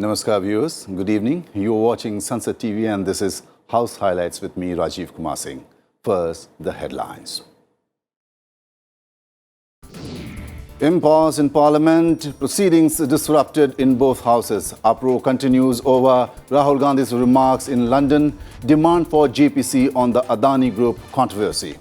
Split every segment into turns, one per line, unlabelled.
Namaskar viewers, good evening. You are watching Sansad TV and this is House Highlights with me, Rajiv Kumar Singh. First, the headlines. Impasse in Parliament, proceedings disrupted in both houses. Uproar continues over Rahul Gandhi's remarks in London, demand for JPC on the Adani Group controversy.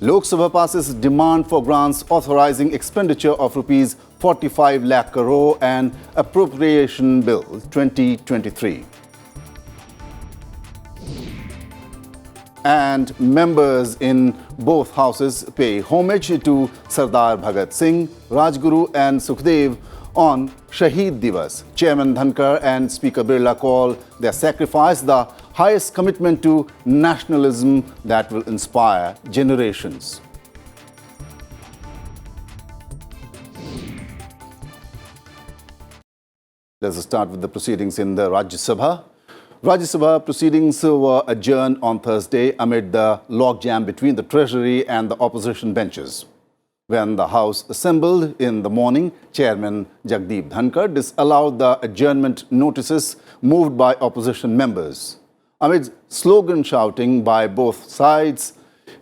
Lok Sabha passes demand for grants authorizing expenditure of rupees 45 lakh crore and Appropriation Bill 2023. And members in both houses pay homage to Sardar Bhagat Singh, Rajguru and Sukhdev on Shaheed Divas. Chairman Dhankar and Speaker Birla call their sacrifice the highest commitment to nationalism that will inspire generations. Let's start with the proceedings in the Rajya Sabha. Rajya Sabha proceedings were adjourned on Thursday amid the logjam between the Treasury and the opposition benches. When the House assembled in the morning, Chairman Jagdeep Dhankar disallowed the adjournment notices moved by opposition members. Amid slogan shouting by both sides,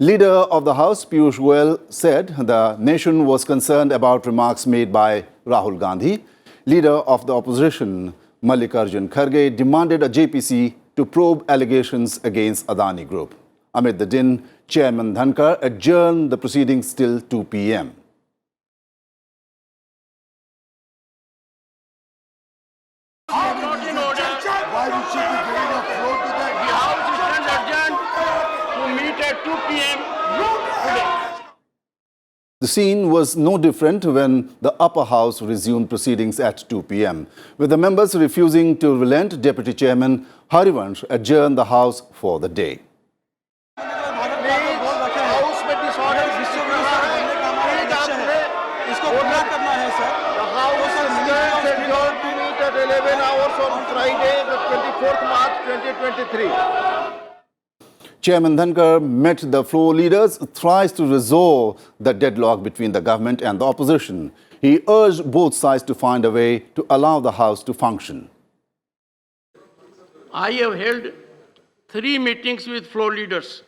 Leader of the House, Piyush Goyal, said the nation was concerned about remarks made by Rahul Gandhi. Leader of the opposition, Mallikarjun Kharge, demanded a JPC to probe allegations against Adani Group. Amid the din, Chairman Dhankar adjourned the proceedings till 2 p.m.
Why would she be giving a floor to that?
The House is adjourned to meet at 2 p.m. today.
The scene was no different when the upper house resumed proceedings at 2 p.m. With the members refusing to relent, Deputy Chairman Harivansh adjourned the House for the day.
House में disorder
इसको पूरा करना है sir.
The House is scheduled to meet at 11 hours on Friday, the 24th March 2023.
Chairman Dhankar met the floor leaders thrice to resolve the deadlock between the government and the opposition. He urged both sides to find a way to allow the House to function.
I have held 3 meetings with floor leaders,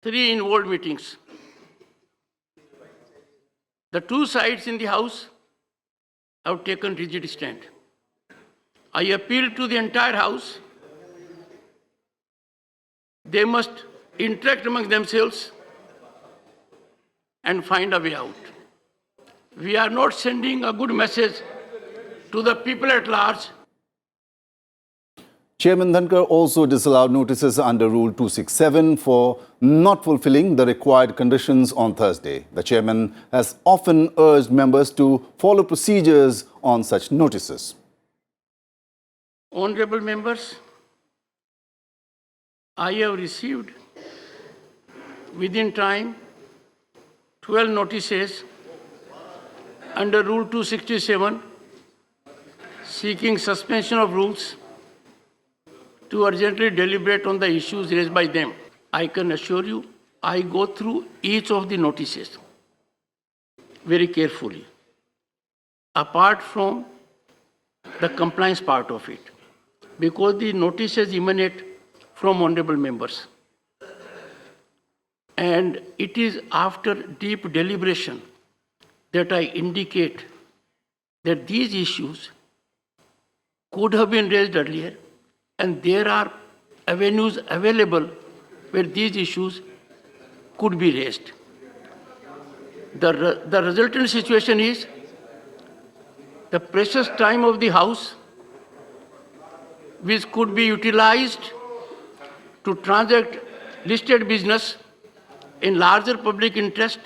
3 involved meetings. The 2 sides in the House have taken rigid stand. I appeal to the entire House. They must interact among themselves and find a way out. We are not sending a good message to the people at large.
Chairman Dhankar also disallowed notices under Rule 267 for not fulfilling the required conditions on Thursday. The chairman has often urged members to follow procedures on such notices.
Honorable members, I have received within time 12 notices under Rule 267 seeking suspension of rules to urgently deliberate on the issues raised by them. I can assure you, I go through each of the notices very carefully, apart from the compliance part of it, because the notices emanate from honorable members. And it is after deep deliberation that I indicate that these issues could have been raised earlier, and there are avenues available where these issues could be raised. The resultant situation is the precious time of the House, which could be utilized to transact listed business in larger public interest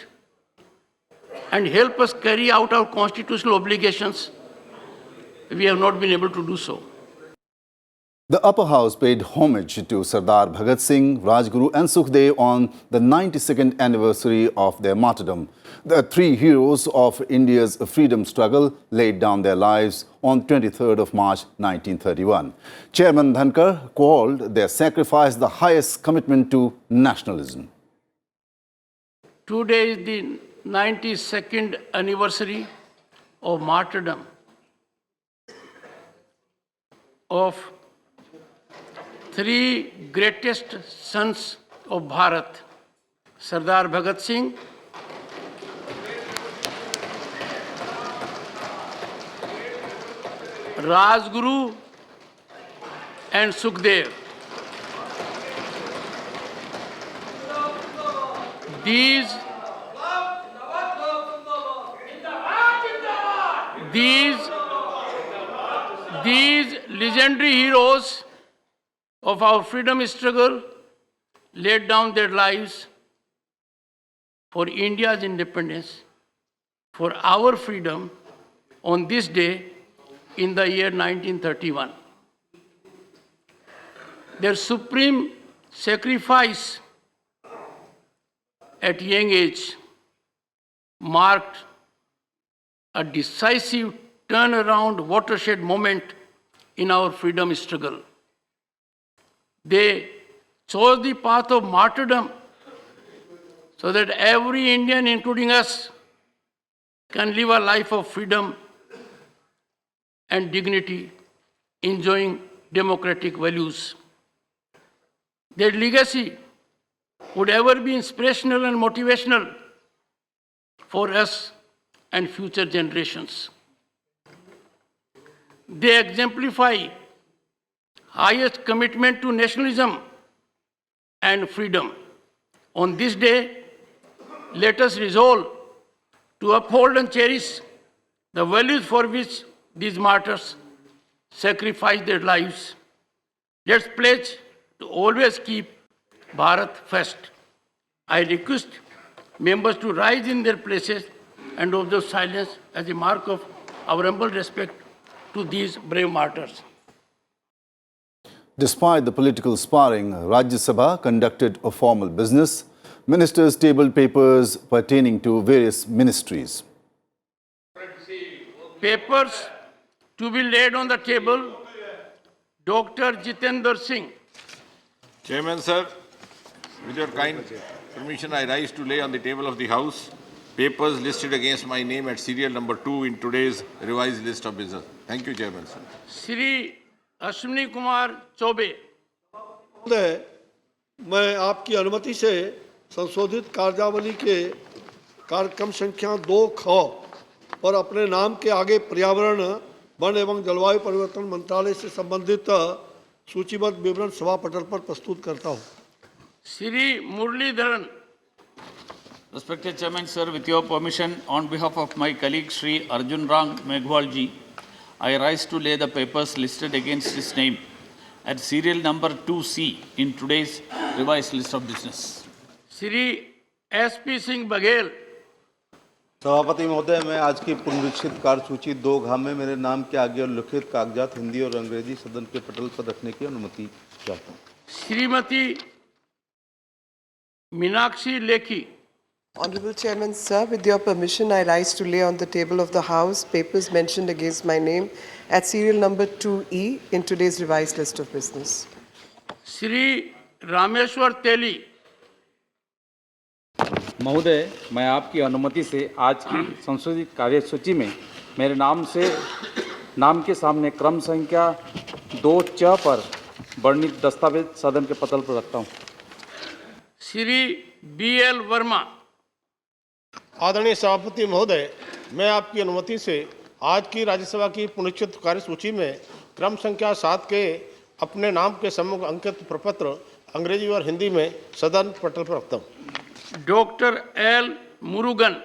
and help us carry out our constitutional obligations, we have not been able to do so.
The upper house paid homage to Sardar Bhagat Singh, Rajguru and Sukhdev on the 92nd anniversary of their martyrdom. The 3 heroes of India's freedom struggle laid down their lives on 23rd of March 1931. Chairman Dhankar called their sacrifice the highest commitment to nationalism.
Today is the 92nd anniversary of martyrdom of three greatest sons of Bharat, Sardar Bhagat Singh, Rajguru and Sukhdev. These legendary heroes of our freedom struggle laid down their lives for India's independence, for our freedom on this day in the year 1931. Their supreme sacrifice at young age marked a decisive turnaround watershed moment in our freedom struggle. They chose the path of martyrdom so that every Indian, including us, can live a life of freedom and dignity, enjoying democratic values. Their legacy would ever be inspirational and motivational for us and future generations. They exemplify highest commitment to nationalism and freedom. On this day, let us resolve to uphold and cherish the values for which these martyrs sacrificed their lives. Let's pledge to always keep Bharat first. I request members to rise in their places and observe silence as a mark of our humble respect to these brave martyrs.
Despite the political sparring, Rajya Sabha conducted a formal business. Ministers tabled papers pertaining to various ministries.
Papers to be laid on the table, Dr. Jitendra Singh.
Chairman, sir, with your kind permission, I rise to lay on the table of the House papers listed against my name at serial number 2 in today's revised list of business. Thank you, Chairman, sir.
Shri Ashwini Kumar Chobe.
महोदय, मैं आपकी अनुमति से संशोधित कार्यावली के कार्यक्रम संख्या 2 ख और अपने नाम के आगे पर्यावरण, वन एवं जलवायु परिवर्तन मंत्रालय से संबंधित सूचीबद्ध विवरण सभा पटल पर प्रस्तुत करता हूं।
Shri Muralidharan.
Respected Chairman, sir, with your permission, on behalf of my colleague Shri Arjun Rang Meghwal ji, I rise to lay the papers listed against his name at serial number 2C in today's revised list of business.
Shri S.P. Singh Baghel.
सभापति महोदय, मैं आज की पुनरीक्षित कार्यसूची 2 में मेरे नाम के आगे और लिखित कागजात हिंदी और अंग्रेजी सदन के पटल पर रखने की अनुमति चाहता हूँ।
Shrimati Meenakshi Lekhi.
Honorable Chairman, sir, with your permission, I rise to lay on the table of the House papers mentioned against my name at serial number 2E in today's revised list of business.
Shri Rameshwar Teli.
महोदय, मैं आपकी अनुमति से आज की संशोधित कार्यसूची में मेरे नाम के सामने क्रम संख्या 2 पर वर्णित दस्तावेज सदन के पटल पर रखता हूं।
श्री B.L. वर्मा.
आदरणीय सभापति महोदय, मैं आपकी अनुमति से आज की राज्यसभा की पुनरीक्षित कार्यसूची में क्रम संख्या 7 के अपने नाम के सम्मुख अंकित प्रपत्र अंग्रेजी और हिंदी में सदन पटल पर रखता हूँ।
Dr. L. Murugan.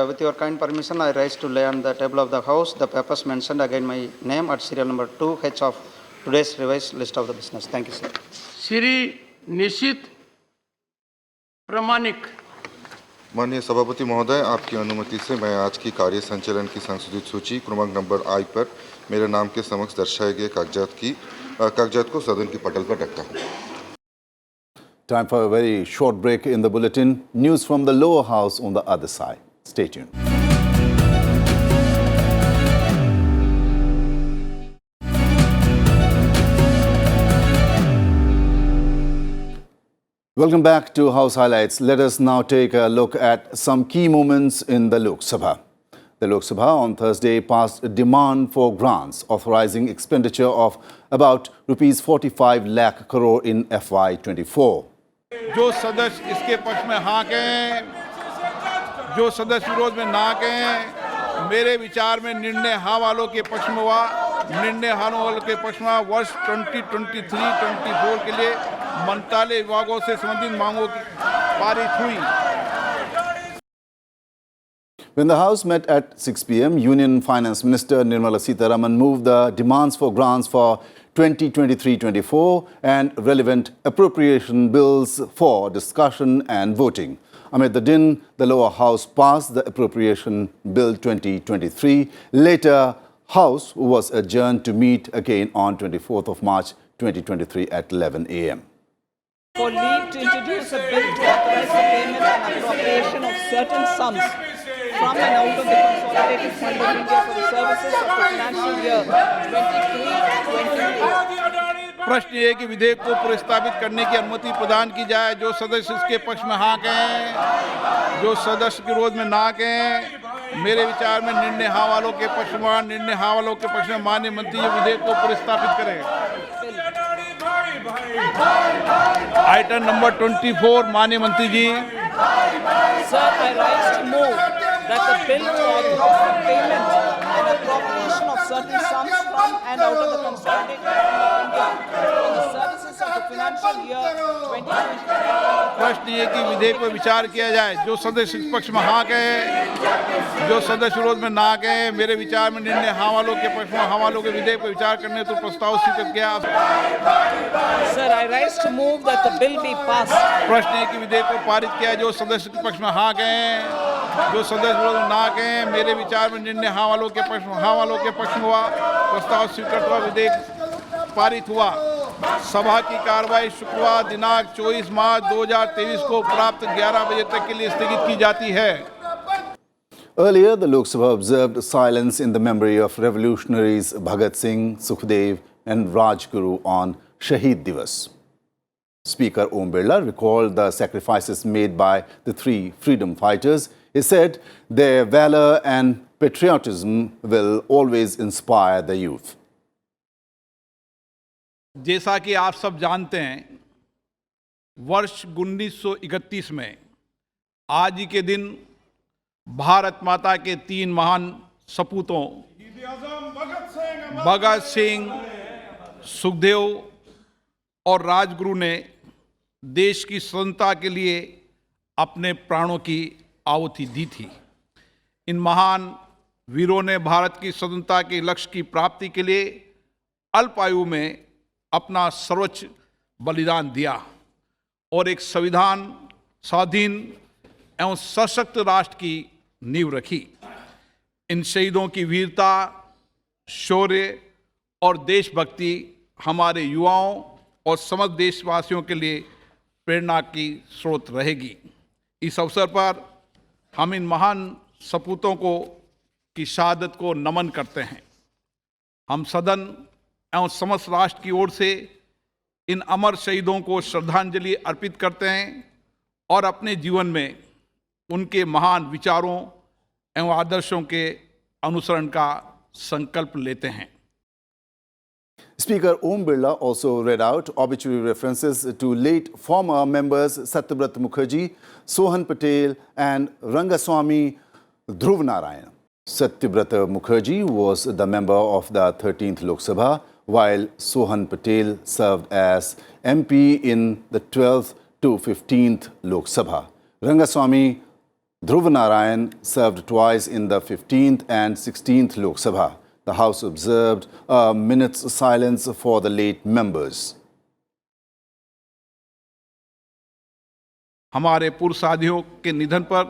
With your kind permission, I rise to lay on the table of the House the papers mentioned against my name at serial number 2H of today's revised list of the business. Thank you, sir.
Shri Nishit Pramanik.
माननीय सभापति महोदय, आपकी अनुमति से मैं आज की कार्य संचालन की संशोधित सूची क्रमांक नंबर I पर मेरे नाम के समक्ष दर्शाए गए कागजात को सदन की पटल पर रखता हूँ।
Time for a very short break in the bulletin. News from the lower house on the other side. Stay tuned. Welcome back to House Highlights. Let us now take a look at some key moments in the Lok Sabha. The Lok Sabha on Thursday passed a demand for grants authorizing expenditure of about rupees 45 lakh crore in FY24.
जो सदस्य इसके पक्ष में हाँ कहें, जो सदस्य विरोध में ना कहें, मेरे विचार में निर्णय हाँ वालों के पक्ष में हुआ। निर्णय हाँ वालों के पक्ष में वर्ष 2023-24 के लिए मंत्रालय विभागों से संबंधित मांगों की पारित हुई।
When the House met at 6 p.m., Union Finance Minister Nirmala Sitharaman moved the demands for grants for 2023-24 and relevant appropriation bills for discussion and voting. Amid the din, the lower house passed the appropriation bill 2023. Later, House was adjourned to meet again on 24th of March 2023 at 11 a.m.
For leave to introduce a bill to authorize the payment and appropriation of certain sums from and out of the Consolidated Fund of India for the services of the financial year 23-24.
प्रश्न ये कि विधेयक को प्रस्तावित करने की अनुमति प्रदान की जाए। जो सदस्य इसके पक्ष में हाँ कहें, जो सदस्य के विरोध में ना कहें, मेरे विचार में निर्णय हाँ वालों के पक्ष में, निर्णय हाँ वालों के पक्ष में माननीय मंत्री जी विधेयक को प्रस्तावित करें। आइटम नंबर 24, माननीय मंत्री जी।
Sir, I rise to move that the bill to authorize the payment and appropriation of certain sums from and out of the Consolidated Fund of India for the services of the financial year 2023.
प्रश्न ये कि विधेयक पर विचार किया जाए। जो सदस्य इस पक्ष में हाँ कहे, जो सदस्य विरोध में ना कहे, मेरे विचार में निर्णय हाँ वालों के पक्ष में हाँ वालों के विधेयक पर विचार करने तो प्रस्ताव स्वीकृत किया।
Sir, I rise to move that the bill be passed.
प्रश्न है कि विधेयक को पारित किया। जो सदस्य के पक्ष में हाँ कहें, जो सदस्य विरोध में ना कहें, मेरे विचार में निर्णय हाँ वालों के पक्ष में हाँ वालों के पक्ष में हुआ। प्रस्ताव स्वीकृत हुआ, विधेयक पारित हुआ। सभा की कार्रवाई शुक्रवार दिनांक 24 मार्च 2023 को प्राप्त 11 बजे तक के लिए स्थगित की जाती है।
Earlier, the Lok Sabha observed silence in the memory of revolutionaries Bhagat Singh, Sukhdev and Rajguru on Shaheed Divas. Speaker Om Birla recalled the sacrifices made by the three freedom fighters. He said their valor and patriotism will always inspire the youth.
जैसा कि आप सब जानते हैं, वर्ष 1931 में आज ही के दिन भारत माता के तीन महान सपूतों भगत सिंह, सुखदेव और राजगुरु ने देश की स्वतंत्रता के लिए अपने प्राणों की आहुति दी थी। इन महान वीरों ने भारत की स्वतंत्रता के लक्ष्य की प्राप्ति के लिए अल्प आयु में अपना सर्वोच्च बलिदान दिया और एक संविधान, स्वाधीन एवं सशक्त राष्ट्र की नींव रखी। इन शहीदों की वीरता, शौर्य और देशभक्ति हमारे युवाओं और समस्त देशवासियों के लिए प्रेरणा की स्रोत रहेगी। इस अवसर पर हम इन महान सपूतों की शहादत को नमन करते हैं। हम सदन एवं समस्त राष्ट्र की ओर से इन अमर शहीदों को श्रद्धांजलि अर्पित करते हैं और अपने जीवन में उनके महान विचारों एवं आदर्शों के अनुसरण का संकल्प लेते हैं।
Speaker Om Birla also read out obituary references to late former members Satyabrat Mukherjee, Sohan Patel and Rangaswamy Dhruvanarayan. Satyabrat Mukherjee was the member of the 13th Lok Sabha, while Sohan Patel served as MP in the 12th to 15th Lok Sabha. Rangaswamy Dhruvanarayan served twice in the 15th and 16th Lok Sabha. The House observed a minute's silence for the late members.
हमारे पूर्व साथियों के निधन पर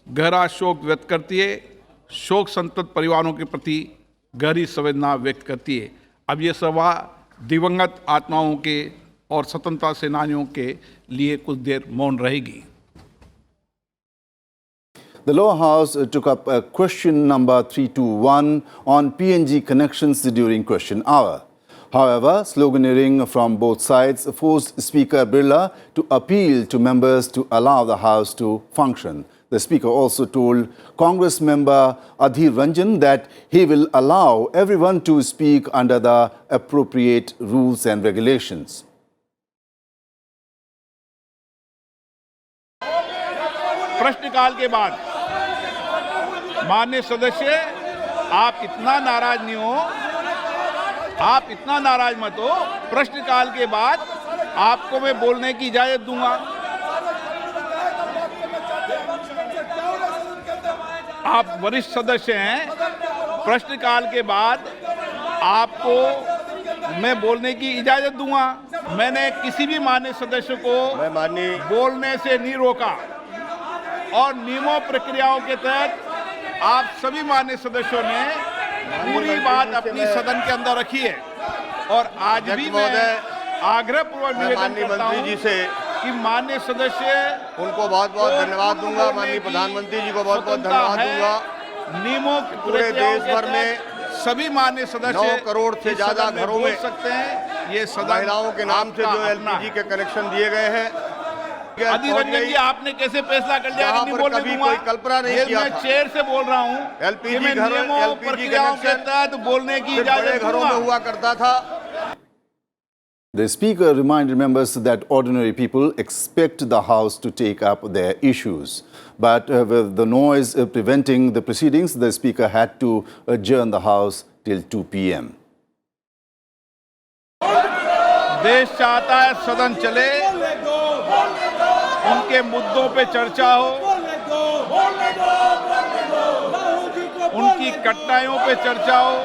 गहरा शोक व्यक्त करती है, शोक संतप्त परिवारों के प्रति गहरी संवेदना व्यक्त करती है। अब ये सभा दिवंगत आत्माओं के और स्वतंत्रता सेनानियों के लिए कुछ देर मौन रहेगी।
The lower house took up question number 321 on PNG connections during question hour. However, sloganeering from both sides forced Speaker Birla to appeal to members to allow the House to function. The Speaker also told Congress member Adhir Ranjan that he will allow everyone to speak under the appropriate rules and regulations.
प्रश्नकाल के बाद माननीय सदस्य, आप इतना नाराज नहीं हो, आप इतना नाराज मत हो। प्रश्नकाल के बाद आपको मैं बोलने की इजाजत दूंगा। आप वरिष्ठ सदस्य हैं, प्रश्नकाल के बाद आपको मैं बोलने की इजाजत दूंगा। मैंने किसी भी माननीय सदस्य को बोलने से नहीं रोका और नियमों प्रक्रियाओं के तहत आप सभी माननीय सदस्यों ने पूरी बात अपनी सदन के अंदर रखी है। और आज भी मैं आग्रहपूर्वक निवेदन करता हूं कि माननीय सदस्य
उनको बहुत बहुत धन्यवाद दूंगा, माननीय प्रधानमंत्री जी को बहुत बहुत धन्यवाद दूंगा।
नियमों पूरे देश भर में सभी माननीय सदस्य
9 करोड़ से ज्यादा घरों में
सकते हैं। ये सदन
महिलाओं के नाम से जो एलपीजी के कनेक्शन दिए गए हैं।
अधीर रंजन जी, आपने कैसे फैसला कर लिया कि नहीं बोलने दूंगा?
कोई कल्पना नहीं किया
मैं चेयर से बोल रहा हूँ,
एलपीजी
प्रक्रियाओं के तहत बोलने की इजाजत
घरों में हुआ करता था।
The Speaker reminded members that ordinary people expect the House to take up their issues. But with the noise preventing the proceedings, the Speaker had to adjourn the House till 2 p.m.
देश चाहता है सदन चले, उनके मुद्दों पे चर्चा हो, उनकी कठिनाइयों पे चर्चा हो।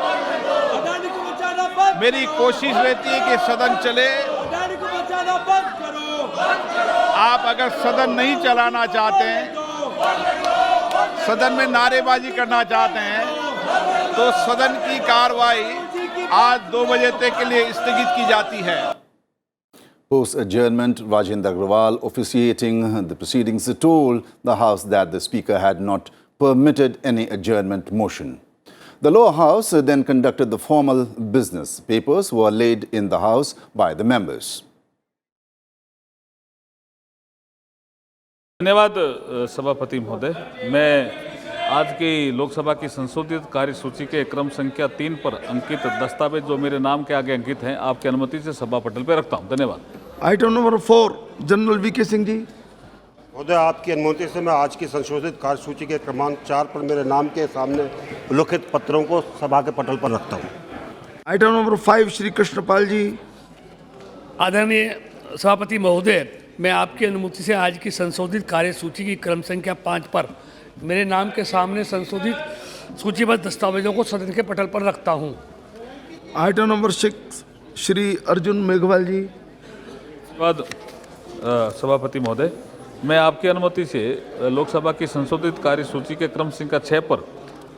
मेरी कोशिश रहती है कि सदन चले। आप अगर सदन नहीं चलाना चाहते हैं, सदन में नारेबाजी करना चाहते हैं, तो सदन की कार्रवाई आज 2 बजे तक के लिए स्थगित की जाती है।
Post adjournment, Rajendra Agrawal, officiating the proceedings, told the House that the Speaker had not permitted any adjournment motion. The lower house then conducted the formal business. Papers were laid in the House by the members.
धन्यवाद सभापति महोदय। मैं आज की लोकसभा की संशोधित कार्यसूची के क्रम संख्या 3 पर अंकित दस्तावेज जो मेरे नाम के आगे अंकित हैं, आपकी अनुमति से सभा पटल पर रखता हूं। धन्यवाद।
Item number 4, general VK Singh ji.
महोदय, आपकी अनुमति से मैं आज की संशोधित कार्यसूची के क्रमांक 4 पर मेरे नाम के सामने उल्लिखित पत्रों को सभा के पटल पर रखता हूँ।
आइटम नंबर 5, श्री कृष्णपाल जी।
आदरणीय सभापति महोदय, मैं आपकी अनुमति से आज की संशोधित कार्यसूची की क्रम संख्या 5 पर मेरे नाम के सामने संशोधित सूचीबद्ध दस्तावेजों को सदन के पटल पर रखता हूं।
आइटम नंबर 6, श्री अर्जुन मेघवाल जी।
धन्यवाद सभापति महोदय। मैं आपकी अनुमति से लोकसभा की संशोधित कार्यसूची के क्रम संख्या 6 पर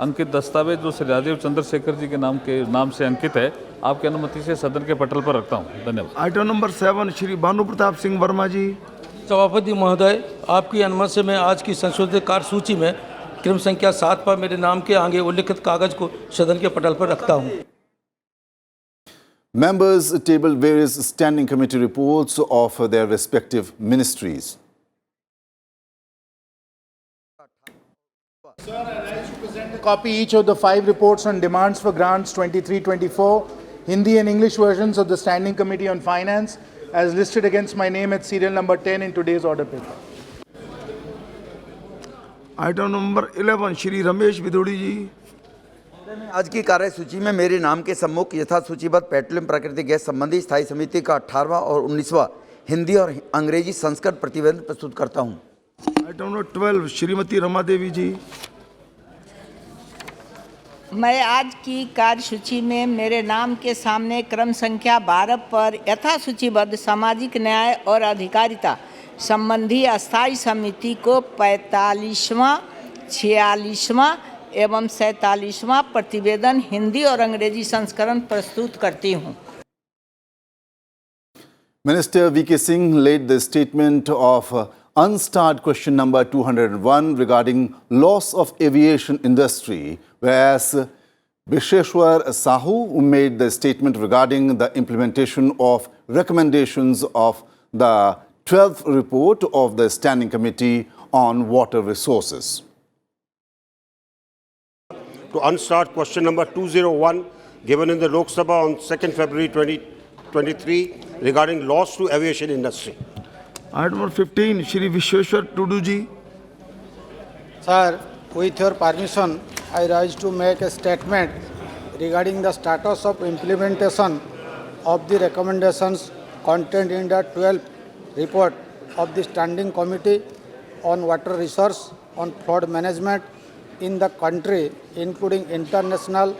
अंकित दस्तावेज जो श्री राजीव चंद्रशेखर जी के नाम से अंकित है, आपकी अनुमति से सदन के पटल पर रखता हूं। धन्यवाद।
आइटम नंबर 7, श्री भानु प्रताप सिंह वर्मा जी।
सभापति महोदय, आपकी अनुमति से मैं आज की संशोधित कार्यसूची में क्रम संख्या 7 पर मेरे नाम के आगे उल्लिखित कागज को सदन के पटल पर रखता हूं।
Members tabled various standing committee reports of their respective ministries.
Copy each of the 5 reports on demands for grants 23-24, Hindi and English versions of the Standing Committee on Finance as listed against my name at serial number 10 in today's order paper.
Item number 11, Shri Ramesh विदोड़ी जी।
आज की कार्यसूची में मेरे नाम के सम्मुख यथा सूचीबद्ध पेट्रोलियम प्राकृतिक गैस संबंधी स्थायी समिति का 18वां और 19वां हिंदी और अंग्रेजी संस्करण प्रतिवेदन प्रस्तुत करता हूं।
आइटम नंबर 12, श्रीमती रमा देवी जी।
मैं आज की कार्यसूची में मेरे नाम के सामने क्रम संख्या 12 पर यथा सूचीबद्ध सामाजिक न्याय और अधिकारिता संबंधी अस्थायी समिति को 45वां, 46वां एवं 47वां प्रतिवेदन हिंदी और अंग्रेजी संस्करण प्रस्तुत करती हूं।
Minister V.K. Singh laid the statement of unstarred question number 201 regarding loss of aviation industry, whereas Visheshwar Sahu made the statement regarding the implementation of recommendations of the 12th report of the Standing Committee on Water Resources.
To unstart question number 201 given in the Lok Sabha on 2nd February 2023 regarding loss to aviation industry.
Item number 15, Shri Vishweshwar Tudu ji.
Sir, with your permission, I rise to make a statement regarding the status of implementation of the recommendations contained in the 12th report of the Standing Committee on Water Resource on flood management in the country, including international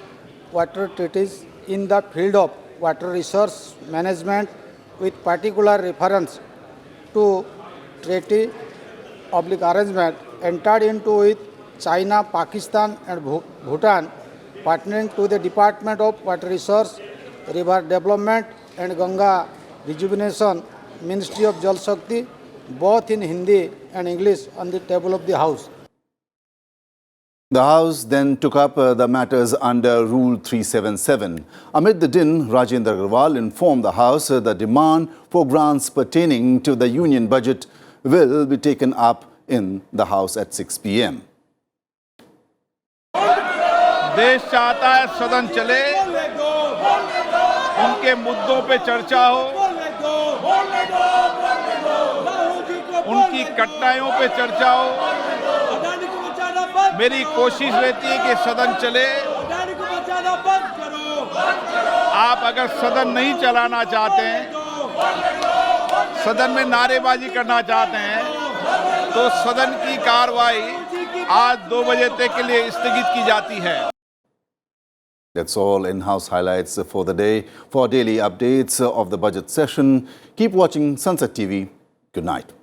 water treaties in the field of water resource management, with particular reference to treaty arrangement entered into with China, Pakistan and Bhutan pertaining to the Department of Water Resource, River Development and Ganga Rejuvenation, Ministry of Jal Shakti, both in Hindi and English, on the table of the House.
The House then took up the matters under Rule 377. Amid the din, Rajendra Agarwal informed the House the demand for grants pertaining to the Union budget will be taken up in the House at 6 p.m.
देश चाहता है सदन चले, उनके मुद्दों पे चर्चा हो, उनकी कठिनाइयों पे चर्चा हो। मेरी कोशिश रहती है कि सदन चले। आप अगर सदन नहीं चलाना चाहते हैं, सदन में नारेबाजी करना चाहते हैं, तो सदन की कार्रवाई आज 2 बजे तक के लिए स्थगित की जाती है।
That's all in House highlights for the day. For daily updates of the budget session, keep watching Sansad TV. Good night.